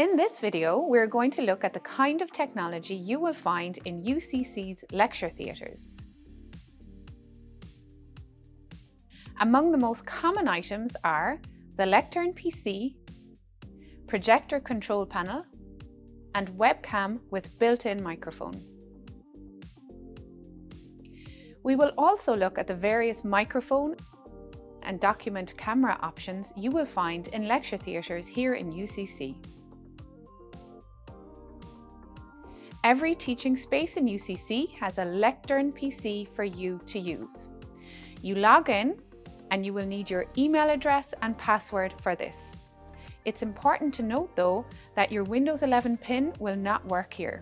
In this video, we're going to look at the kind of technology you will find in UCC's lecture theatres. Among the most common items are the Lectern PC, projector control panel, and webcam with built-in microphone. We will also look at the various microphone and document camera options you will find in lecture theatres here in UCC. Every teaching space in UCC has a Lectern PC for you to use. You log in and you will need your email address and password for this. It's important to note though that your Windows 11 PIN will not work here.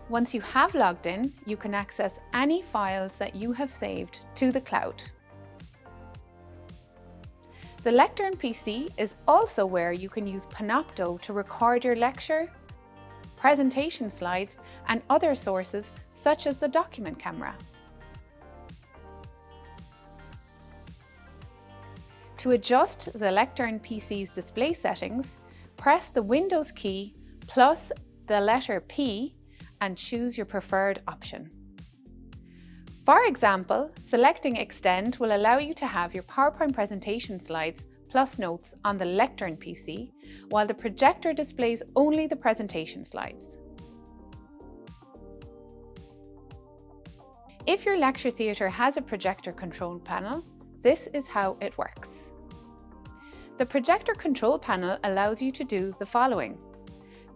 Once you have logged in, you can access any files that you have saved to the cloud. The Lectern PC is also where you can use Panopto to record your lecture, presentation slides, and other sources such as the document camera. To adjust the Lectern PC's display settings, press the Windows key plus the letter P and choose your preferred option. For example, selecting Extend will allow you to have your PowerPoint presentation slides plus notes on the Lectern PC, while the projector displays only the presentation slides. If your lecture theatre has a projector control panel, this is how it works. The projector control panel allows you to do the following: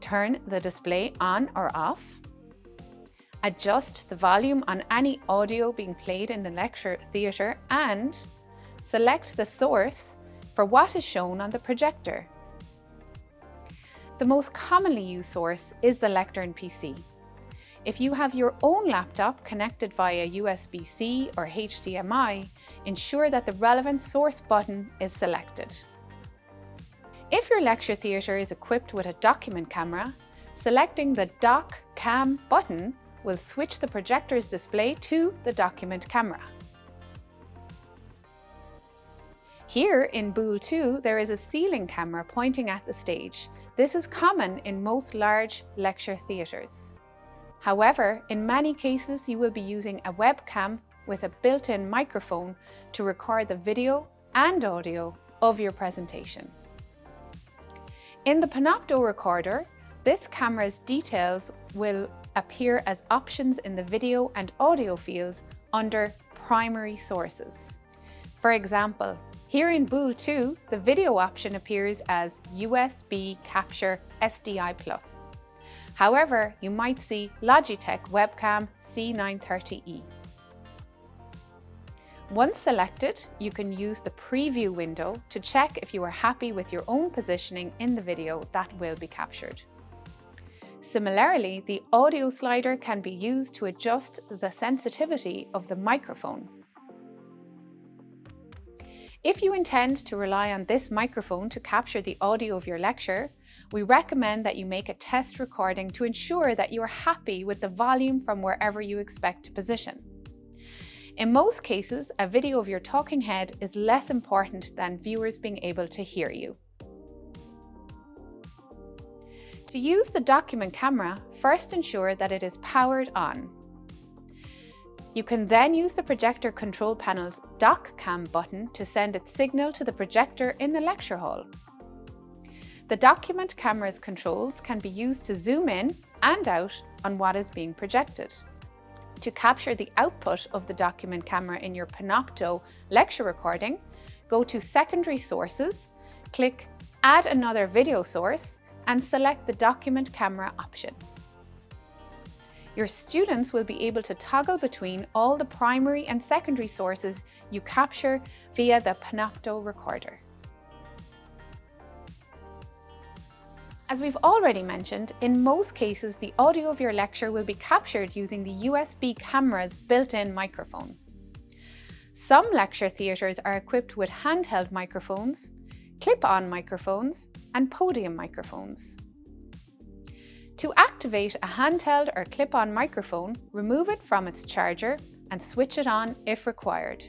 turn the display on or off, adjust the volume on any audio being played in the lecture theatre, and select the source for what is shown on the projector. The most commonly used source is the Lectern PC. If you have your own laptop connected via USB-C or HDMI, ensure that the relevant source button is selected. If your lecture theatre is equipped with a document camera, selecting the Doc Cam button will switch the projector's display to the document camera. Here in Bool 2, there is a ceiling camera pointing at the stage. This is common in most large lecture theatres. However, in many cases, you will be using a webcam with a built-in microphone to record the video and audio of your presentation. In the Panopto recorder, this camera's details will appear as options in the video and audio fields under primary sources. For example, here in Bool 2, the video option appears as USB Capture SDI+. However, you might see Logitech Webcam C930E. Once selected, you can use the preview window to check if you are happy with your own positioning in the video that will be captured. Similarly, the audio slider can be used to adjust the sensitivity of the microphone. If you intend to rely on this microphone to capture the audio of your lecture, we recommend that you make a test recording to ensure that you are happy with the volume from wherever you expect to position. In most cases, a video of your talking head is less important than viewers being able to hear you. To use the document camera, first ensure that it is powered on. You can then use the projector control panel's Doc Cam button to send its signal to the projector in the lecture hall. The document camera's controls can be used to zoom in and out on what is being projected. To capture the output of the document camera in your Panopto lecture recording, go to Secondary Sources, click Add another video source, and select the document camera option. Your students will be able to toggle between all the primary and secondary sources you capture via the Panopto recorder. As we've already mentioned, in most cases the audio of your lecture will be captured using the USB camera's built-in microphone. Some lecture theatres are equipped with handheld microphones, clip-on microphones, and podium microphones. To activate a handheld or clip-on microphone, remove it from its charger and switch it on if required.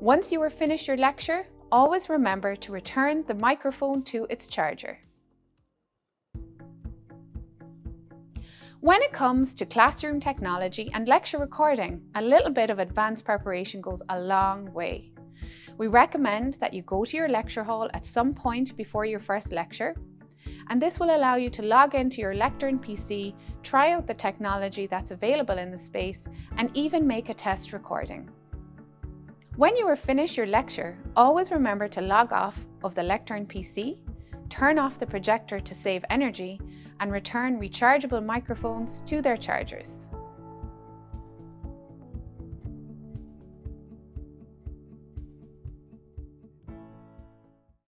Once you are finished your lecture, always remember to return the microphone to its charger. When it comes to classroom technology and lecture recording, a little bit of advanced preparation goes a long way. We recommend that you go to your lecture hall at some point before your first lecture, and this will allow you to log into your Lectern PC, try out the technology that's available in the space, and even make a test recording. When you are finished your lecture, always remember to log off of the Lectern PC, turn off the projector to save energy, and return rechargeable microphones to their chargers.